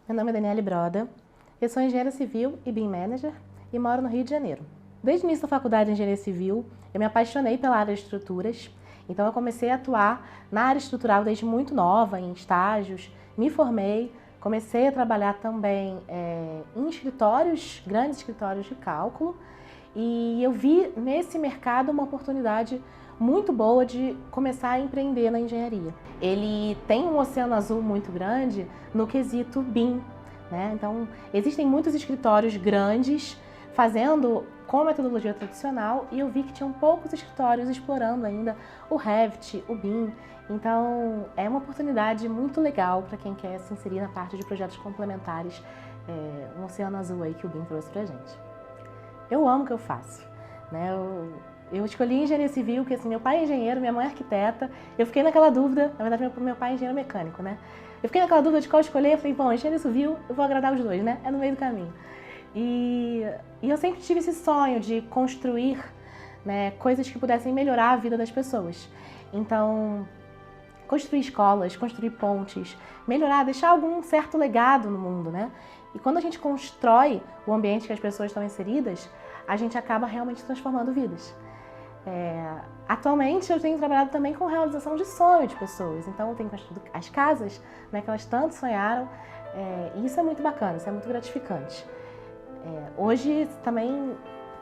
Meu nome é Daniele Broda, eu sou engenheira civil e BIM Manager e moro no Rio de Janeiro. Desde o início da faculdade de engenharia civil, eu me apaixonei pela área de estruturas, então eu comecei a atuar na área estrutural desde muito nova, em estágios, me formei, comecei a trabalhar também em escritórios, grandes escritórios de cálculo, e eu vi nesse mercado uma oportunidade muito boa de começar a empreender na engenharia. Ele tem um oceano azul muito grande no quesito BIM, né? Então, existem muitos escritórios grandes fazendo com metodologia tradicional e eu vi que tinham poucos escritórios explorando ainda o Revit, o BIM. Então, é uma oportunidade muito legal para quem quer se inserir na parte de projetos complementares, um oceano azul aí que o BIM trouxe pra gente. Eu amo o que eu faço, né? Eu escolhi engenharia civil, porque assim, meu pai é engenheiro, minha mãe é arquiteta. Eu fiquei naquela dúvida, na verdade meu pai é engenheiro mecânico, né? Eu fiquei naquela dúvida de qual escolher, eu falei, bom, engenharia civil, eu vou agradar os dois, né? É no meio do caminho. E eu sempre tive esse sonho de construir, né, coisas que pudessem melhorar a vida das pessoas. Então, construir escolas, construir pontes, melhorar, deixar algum certo legado no mundo, né? E quando a gente constrói o ambiente que as pessoas estão inseridas, a gente acaba realmente transformando vidas. Atualmente eu tenho trabalhado também com realização de sonho de pessoas, então eu tenho construído as casas, né, que elas tanto sonharam, e isso é muito bacana, isso é muito gratificante. Hoje também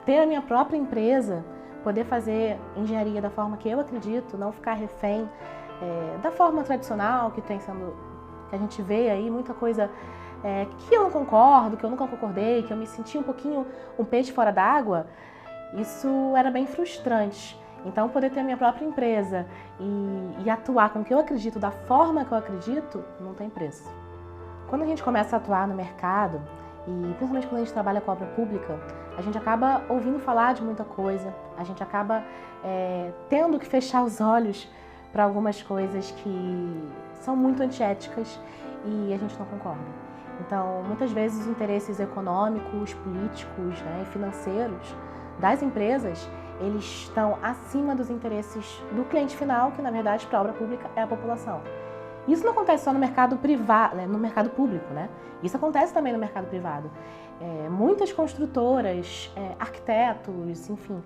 ter a minha própria empresa, poder fazer engenharia da forma que eu acredito, não ficar refém da forma tradicional que a gente vê aí, muita coisa que eu não concordo, que eu nunca concordei, que eu me senti um peixe fora d'água, isso era bem frustrante. Então, poder ter a minha própria empresa e atuar com o que eu acredito, da forma que eu acredito, não tem preço. Quando a gente começa a atuar no mercado, e principalmente quando a gente trabalha com obra pública, a gente acaba ouvindo falar de muita coisa, a gente acaba tendo que fechar os olhos para algumas coisas que são muito antiéticas e a gente não concorda. Então, muitas vezes os interesses econômicos, políticos, né, e financeiros das empresas, eles estão acima dos interesses do cliente final, que na verdade para a obra pública é a população. Isso não acontece só no mercado privado, no mercado público, né? Isso acontece também no mercado privado. Muitas construtoras, arquitetos, enfim,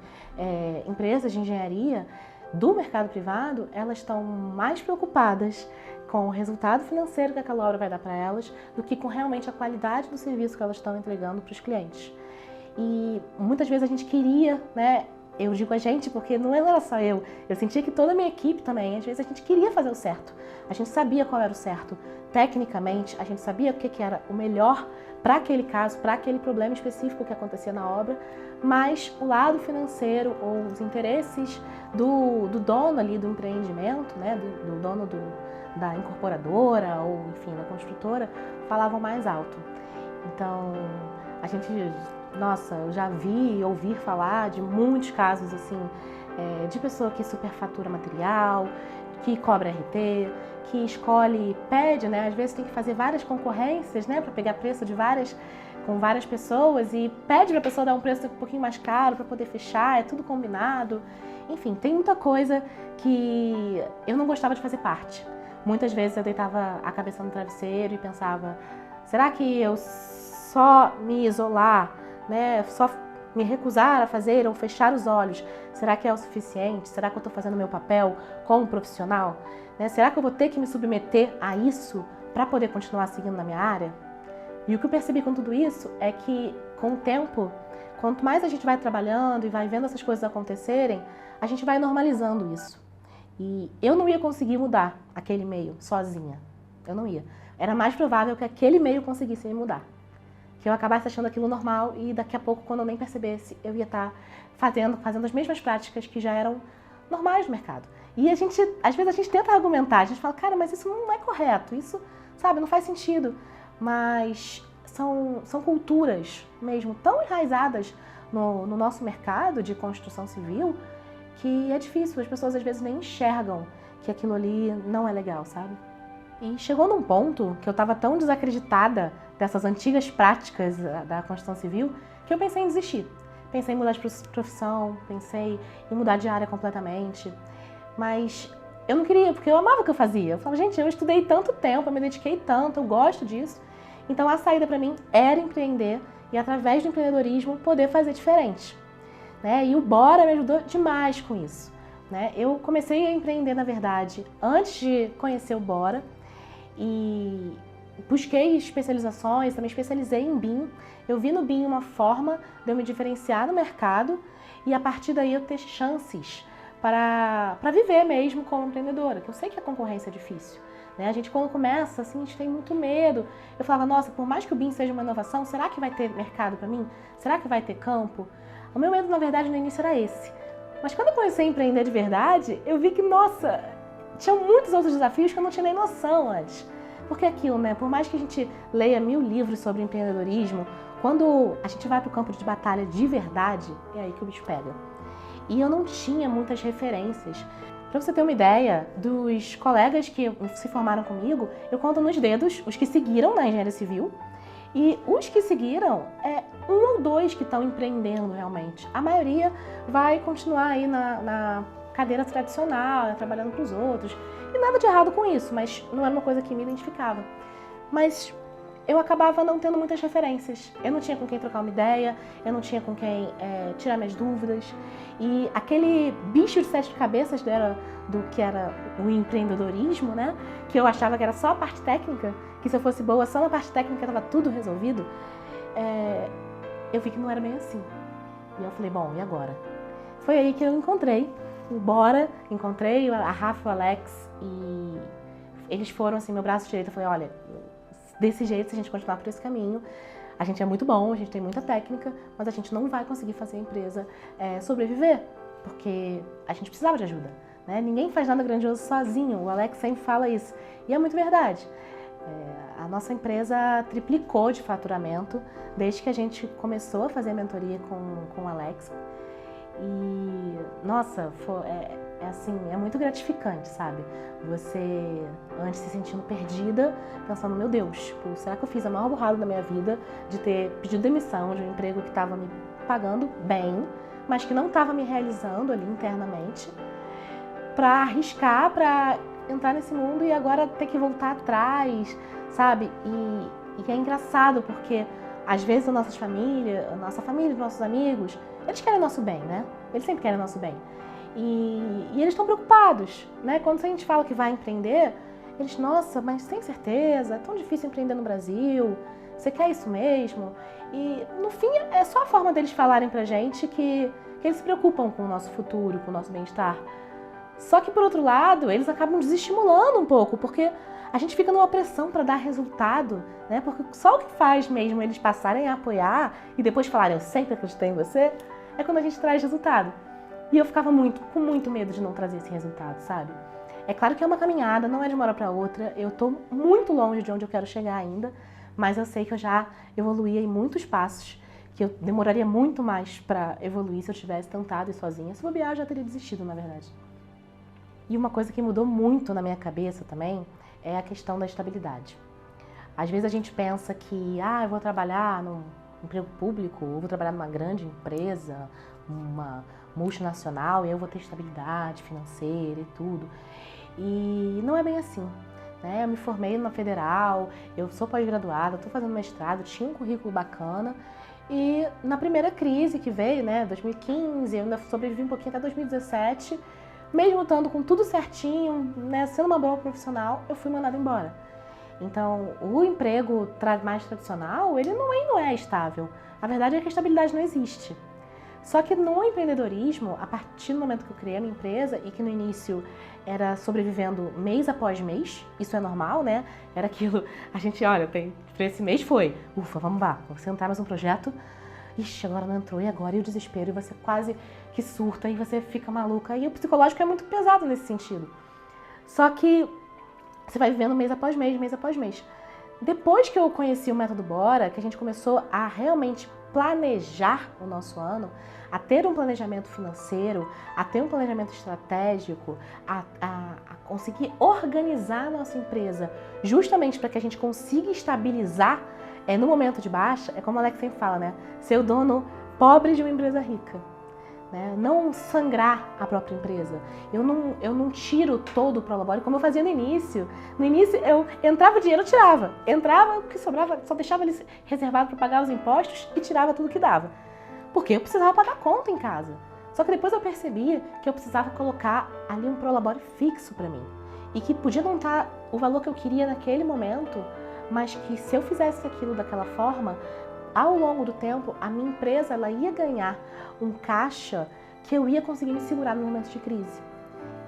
empresas de engenharia do mercado privado, elas estão mais preocupadas com o resultado financeiro que aquela obra vai dar para elas do que com realmente a qualidade do serviço que elas estão entregando para os clientes. E muitas vezes a gente queria, né? Eu digo a gente porque não era só eu sentia que toda a minha equipe também, às vezes a gente queria fazer o certo, a gente sabia qual era o certo, tecnicamente a gente sabia o que era o melhor para aquele caso, para aquele problema específico que acontecia na obra, mas o lado financeiro ou os interesses do dono ali do empreendimento, né, do dono da incorporadora ou enfim da construtora, falavam mais alto. Então a gente, nossa, eu já vi e ouvi falar de muitos casos assim, de pessoa que superfatura material, que cobra RT, que escolhe, pede, né? Às vezes tem que fazer várias concorrências, né, para pegar preço com várias pessoas e pede para a pessoa dar um preço um pouquinho mais caro para poder fechar, é tudo combinado. Enfim, tem muita coisa que eu não gostava de fazer parte. Muitas vezes eu deitava a cabeça no travesseiro e pensava, será que eu só me isolar, né, só me recusar a fazer ou fechar os olhos, será que é o suficiente? Será que eu estou fazendo o meu papel como profissional? Né? Será que eu vou ter que me submeter a isso para poder continuar seguindo na minha área? E o que eu percebi com tudo isso é que, com o tempo, quanto mais a gente vai trabalhando e vai vendo essas coisas acontecerem, a gente vai normalizando isso. E eu não ia conseguir mudar aquele meio sozinha. Eu não ia. Era mais provável que aquele meio conseguisse me mudar. Que eu acabasse achando aquilo normal e daqui a pouco, quando eu nem percebesse, eu ia estar fazendo as mesmas práticas que já eram normais no mercado. E às vezes a gente tenta argumentar, a gente fala, cara, mas isso não é correto, isso, sabe, não faz sentido. Mas são culturas mesmo tão enraizadas no nosso mercado de construção civil que é difícil, as pessoas às vezes nem enxergam que aquilo ali não é legal, sabe? E chegou num ponto que eu estava tão desacreditada dessas antigas práticas da construção civil que eu pensei em desistir. Pensei em mudar de profissão, pensei em mudar de área completamente, mas eu não queria, porque eu amava o que eu fazia. Eu falava, gente, eu estudei tanto tempo, eu me dediquei tanto, eu gosto disso, Então a saída para mim era empreender e através do empreendedorismo poder fazer diferente, né? E o Bora me ajudou demais com isso, né? Eu comecei a empreender, na verdade, antes de conhecer o Bora e busquei especializações, também especializei em BIM. Eu vi no BIM uma forma de eu me diferenciar no mercado e a partir daí eu ter chances para viver mesmo como empreendedora, que eu sei que a concorrência é difícil, né? A gente quando começa, assim, a gente tem muito medo. Eu falava, nossa, por mais que o BIM seja uma inovação, será que vai ter mercado para mim? Será que vai ter campo? O meu medo, na verdade, no início era esse. Mas quando eu comecei a empreender de verdade, eu vi que, nossa, tinha muitos outros desafios que eu não tinha nem noção antes. Porque aquilo, né? Por mais que a gente leia 1000 livros sobre empreendedorismo, quando a gente vai para o campo de batalha de verdade, é aí que o bicho pega. E eu não tinha muitas referências. Para você ter uma ideia, dos colegas que se formaram comigo, eu conto nos dedos os que seguiram na engenharia civil e os que seguiram, um ou dois que estão empreendendo realmente. A maioria vai continuar aí na cadeira tradicional, trabalhando para os outros. E nada de errado com isso, mas não era uma coisa que me identificava. Mas eu acabava não tendo muitas referências. Eu não tinha com quem trocar uma ideia, eu não tinha com quem tirar minhas dúvidas. E aquele bicho de 7 cabeças do que era o empreendedorismo, né? Que eu achava que era só a parte técnica, que se eu fosse boa só na parte técnica estava tudo resolvido. Eu vi que não era bem assim. E eu falei, bom, e agora? Foi aí que eu encontrei o Bora, encontrei a Rafa e o Alex e eles foram assim, meu braço direito. Eu falei, olha, desse jeito, se a gente continuar por esse caminho, a gente é muito bom, a gente tem muita técnica, mas a gente não vai conseguir fazer a empresa sobreviver, porque a gente precisava de ajuda, né? Ninguém faz nada grandioso sozinho, o Alex sempre fala isso, e é muito verdade. A nossa empresa triplicou de faturamento desde que a gente começou a fazer a mentoria com o Alex. E, nossa, assim, é muito gratificante, sabe? Você, antes se sentindo perdida, pensando, meu Deus, tipo, será que eu fiz a maior burrada da minha vida de ter pedido demissão de um emprego que estava me pagando bem, mas que não estava me realizando ali internamente, para arriscar, para entrar nesse mundo e agora ter que voltar atrás, sabe? E é engraçado porque, às vezes, a nossa família, nossos amigos, eles querem o nosso bem, né? Eles sempre querem o nosso bem. E eles estão preocupados, né? Quando a gente fala que vai empreender, eles, nossa, mas tem certeza? É tão difícil empreender no Brasil? Você quer isso mesmo? E, no fim, é só a forma deles falarem pra gente que eles se preocupam com o nosso futuro, com o nosso bem-estar. Só que, por outro lado, eles acabam desestimulando um pouco, porque a gente fica numa pressão para dar resultado, né? Porque só o que faz mesmo eles passarem a apoiar e depois falarem, eu sempre acreditei em você, é quando a gente traz resultado. E eu ficava com muito medo de não trazer esse resultado, sabe? É claro que é uma caminhada, não é de uma hora para outra, eu tô muito longe de onde eu quero chegar ainda, mas eu sei que eu já evoluí em muitos passos, que eu demoraria muito mais para evoluir se eu tivesse tentado ir sozinha. Se bobear, eu já teria desistido, na verdade. E uma coisa que mudou muito na minha cabeça também é a questão da estabilidade. Às vezes a gente pensa que, eu vou trabalhar num emprego público, ou vou trabalhar numa grande empresa, uma multinacional, e eu vou ter estabilidade financeira e tudo. E não é bem assim, né? Eu me formei numa federal, eu sou pós-graduada, estou fazendo mestrado, tinha um currículo bacana. E na primeira crise que veio, né, 2015, eu ainda sobrevivi um pouquinho até 2017, mesmo estando com tudo certinho, né, sendo uma boa profissional, eu fui mandada embora. Então, o emprego mais tradicional, ele não é estável. A verdade é que a estabilidade não existe. Só que no empreendedorismo, a partir do momento que eu criei a minha empresa e que no início era sobrevivendo mês após mês, isso é normal, né? Era aquilo, a gente, olha, esse mês foi, ufa, vamos lá, você entrar mais um projeto, ixi, agora não entrou, e agora? E o desespero, e você quase que surta, e você fica maluca. E o psicológico é muito pesado nesse sentido. Só que você vai vivendo mês após mês, mês após mês. Depois que eu conheci o método Bora, que a gente começou a realmente planejar o nosso ano, a ter um planejamento financeiro, a ter um planejamento estratégico, a conseguir organizar a nossa empresa justamente para que a gente consiga estabilizar no momento de baixa, é como o Alex sempre fala, né? Ser o dono pobre de uma empresa rica. né? Não sangrar a própria empresa. Eu não tiro todo o Prolabore como eu fazia no início. No início eu entrava dinheiro, eu tirava. Entrava, o que sobrava, só deixava ele reservado para pagar os impostos e tirava tudo que dava. Porque eu precisava pagar conta em casa. Só que depois eu percebi que eu precisava colocar ali um Prolabore fixo para mim. E que podia não estar o valor que eu queria naquele momento, mas que se eu fizesse aquilo daquela forma, ao longo do tempo, a minha empresa ela ia ganhar um caixa que eu ia conseguir me segurar no momento de crise.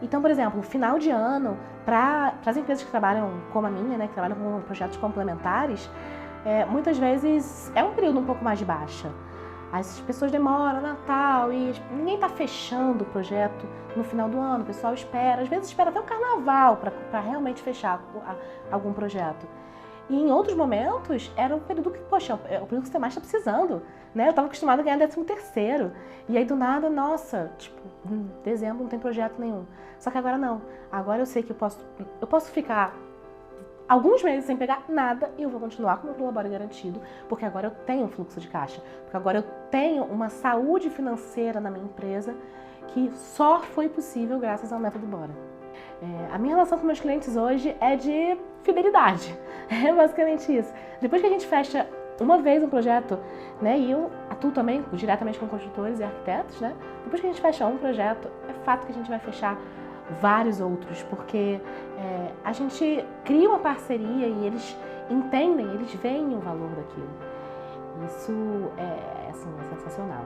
Então, por exemplo, final de ano, para as empresas que trabalham como a minha, né, que trabalham com projetos complementares, muitas vezes é um período um pouco mais de baixa. As pessoas demoram, Natal, e ninguém está fechando o projeto no final do ano, o pessoal espera, às vezes espera até o carnaval para realmente fechar algum projeto. E em outros momentos, era um período que, poxa, é o período que você mais está precisando, né? Eu estava acostumada a ganhar 13º. E aí, do nada, nossa, tipo, dezembro não tem projeto nenhum. Só que agora não. Agora eu sei que eu posso ficar alguns meses sem pegar nada e eu vou continuar com o meu Prolabore garantido, porque agora eu tenho um fluxo de caixa, porque agora eu tenho uma saúde financeira na minha empresa que só foi possível graças ao método Bora. A minha relação com meus clientes hoje é de fidelidade, é basicamente isso. Depois que a gente fecha uma vez um projeto, né, e eu atuo também diretamente com construtores e arquitetos, né, depois que a gente fecha um projeto, é fato que a gente vai fechar vários outros, porque a gente cria uma parceria e eles entendem, eles veem o valor daquilo. Isso é sensacional.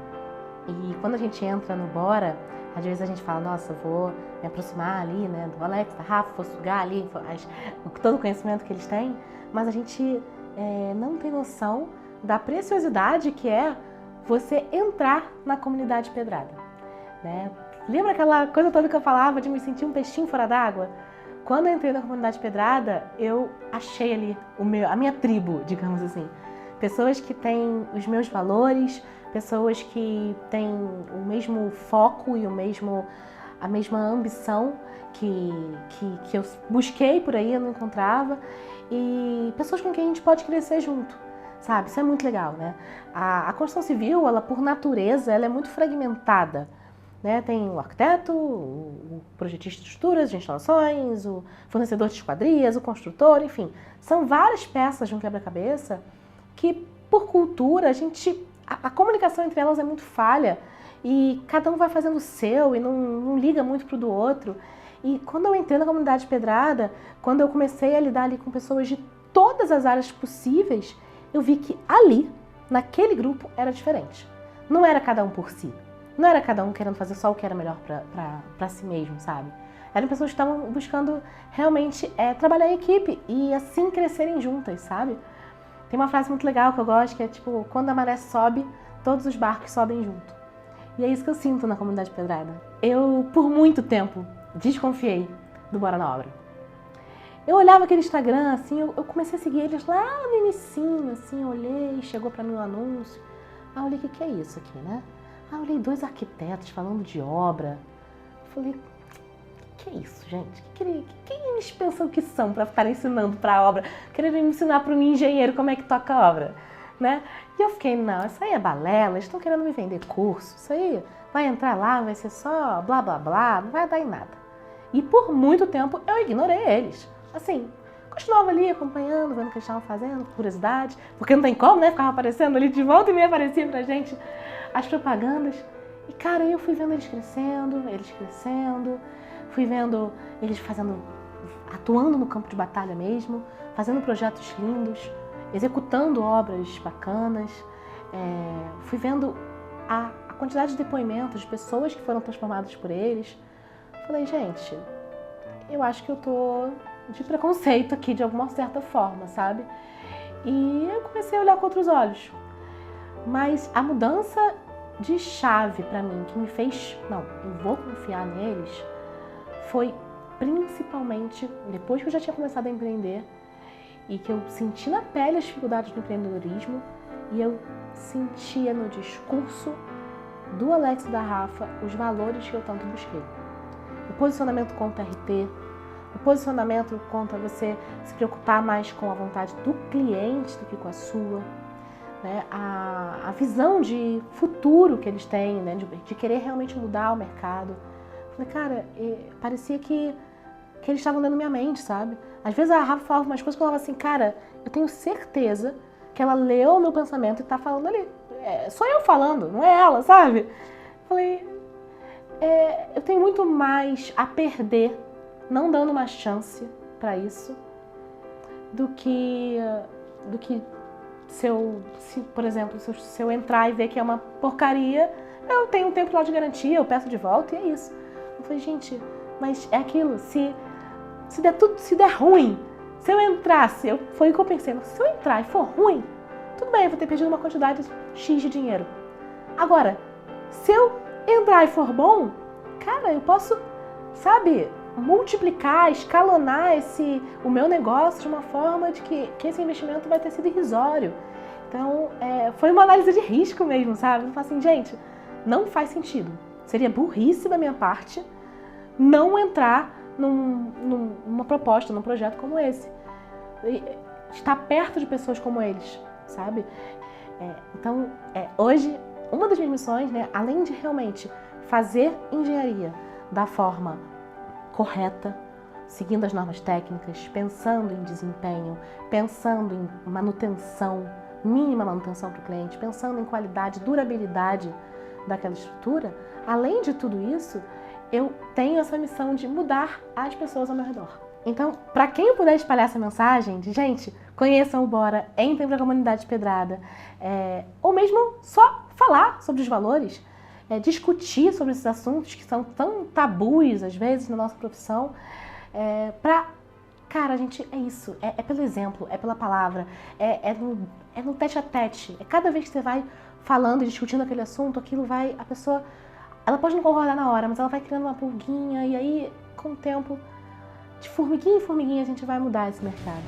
E quando a gente entra no Bora, às vezes a gente fala, nossa, eu vou me aproximar ali, né, do Alex, da Rafa, vou sugar ali todo o conhecimento que eles têm, mas a gente não tem noção da preciosidade que é você entrar na comunidade Pedrada, né? Lembra aquela coisa toda que eu falava de me sentir um peixinho fora d'água? Quando eu entrei na comunidade Pedrada, eu achei ali a minha tribo, digamos assim. Pessoas que têm os meus valores, pessoas que têm o mesmo foco e a mesma ambição que eu busquei por aí, eu não encontrava, e pessoas com quem a gente pode crescer junto, sabe? Isso é muito legal, né? A construção civil, ela por natureza, ela é muito fragmentada, né? Tem o arquiteto, o projetista de estruturas, de instalações, o fornecedor de esquadrias, o construtor, enfim. São várias peças de um quebra-cabeça que, por cultura, a comunicação entre elas é muito falha e cada um vai fazendo o seu e não liga muito pro do outro. E quando eu entrei na comunidade Pedrada, quando eu comecei a lidar ali com pessoas de todas as áreas possíveis, eu vi que ali, naquele grupo, era diferente. Não era cada um por si. Não era cada um querendo fazer só o que era melhor para si mesmo, sabe? Eram pessoas que estavam buscando realmente trabalhar em equipe e assim crescerem juntas, sabe? Tem uma frase muito legal que eu gosto, que é tipo, quando a maré sobe, todos os barcos sobem junto. E é isso que eu sinto na comunidade Pedrada. Eu, por muito tempo, desconfiei do Bora na Obra. Eu olhava aquele Instagram, assim, eu comecei a seguir eles lá no inicinho, assim, eu olhei, chegou pra mim um anúncio. Eu olhei, o que é isso aqui, né? Eu olhei 2 arquitetos falando de obra. Eu falei, o que é isso, gente? Quem eles pensam que são para ficar ensinando para obra? Querendo ensinar para um engenheiro como é que toca a obra, né? E eu fiquei, não, isso aí é balela, eles estão querendo me vender curso, isso aí vai entrar lá, vai ser só blá blá blá, não vai dar em nada. E por muito tempo eu ignorei eles. Assim, continuava ali acompanhando, vendo o que eles estavam fazendo, curiosidade, porque não tem como, né? Ficava aparecendo ali de volta e meia aparecia pra gente as propagandas. E cara, eu fui vendo eles crescendo, fui vendo eles atuando no campo de batalha mesmo, fazendo projetos lindos, executando obras bacanas. Fui vendo a quantidade de depoimentos de pessoas que foram transformadas por eles. Falei, gente, eu acho que eu tô de preconceito aqui de alguma certa forma, sabe? E eu comecei a olhar com outros olhos. Mas a mudança de chave pra mim, que me fez, não, eu vou confiar neles, foi principalmente depois que eu já tinha começado a empreender e que eu senti na pele as dificuldades do empreendedorismo e eu sentia no discurso do Alex e da Rafa os valores que eu tanto busquei. O posicionamento contra RT, o posicionamento contra você se preocupar mais com a vontade do cliente do que com a sua, né, a visão de futuro que eles têm, né, de querer realmente mudar o mercado. Falei, cara, parecia que eles estavam lendo minha mente, sabe? Às vezes a Rafa falava umas coisas que eu falava assim, cara, eu tenho certeza que ela leu o meu pensamento e tá falando ali. Sou eu falando, não é ela, sabe? Falei, eu tenho muito mais a perder não dando uma chance para isso do que por exemplo, se eu entrar e ver que é uma porcaria, eu tenho um tempo lá de garantia, eu peço de volta e é isso. Eu falei, gente, mas é aquilo, se der ruim, se eu entrasse, foi o que eu pensei, se eu entrar e for ruim, tudo bem, eu vou ter perdido uma quantidade X de dinheiro. Agora, se eu entrar e for bom, cara, eu posso, sabe, multiplicar, escalonar o meu negócio de uma forma de que esse investimento vai ter sido irrisório. Então, foi uma análise de risco mesmo, sabe? Eu falei assim, gente, não faz sentido. Seria burrice da minha parte não entrar numa proposta, num projeto como esse. E estar perto de pessoas como eles, sabe? Então, hoje, uma das minhas missões, né, além de realmente fazer engenharia da forma correta, seguindo as normas técnicas, pensando em desempenho, pensando em manutenção, mínima manutenção para o cliente, pensando em qualidade, durabilidade daquela estrutura, além de tudo isso, eu tenho essa missão de mudar as pessoas ao meu redor. Então, para quem eu puder espalhar essa mensagem de, gente, conheçam o Bora, entrem para a comunidade Pedrada, ou mesmo só falar sobre os valores, discutir sobre esses assuntos que são tão tabus, às vezes, na nossa profissão, cara, gente, é isso, é pelo exemplo, é pela palavra, é no tete a tete, cada vez que você vai falando e discutindo aquele assunto, a pessoa, ela pode não concordar na hora, mas ela vai criando uma pulguinha, e aí, com o tempo, de formiguinha em formiguinha, a gente vai mudar esse mercado.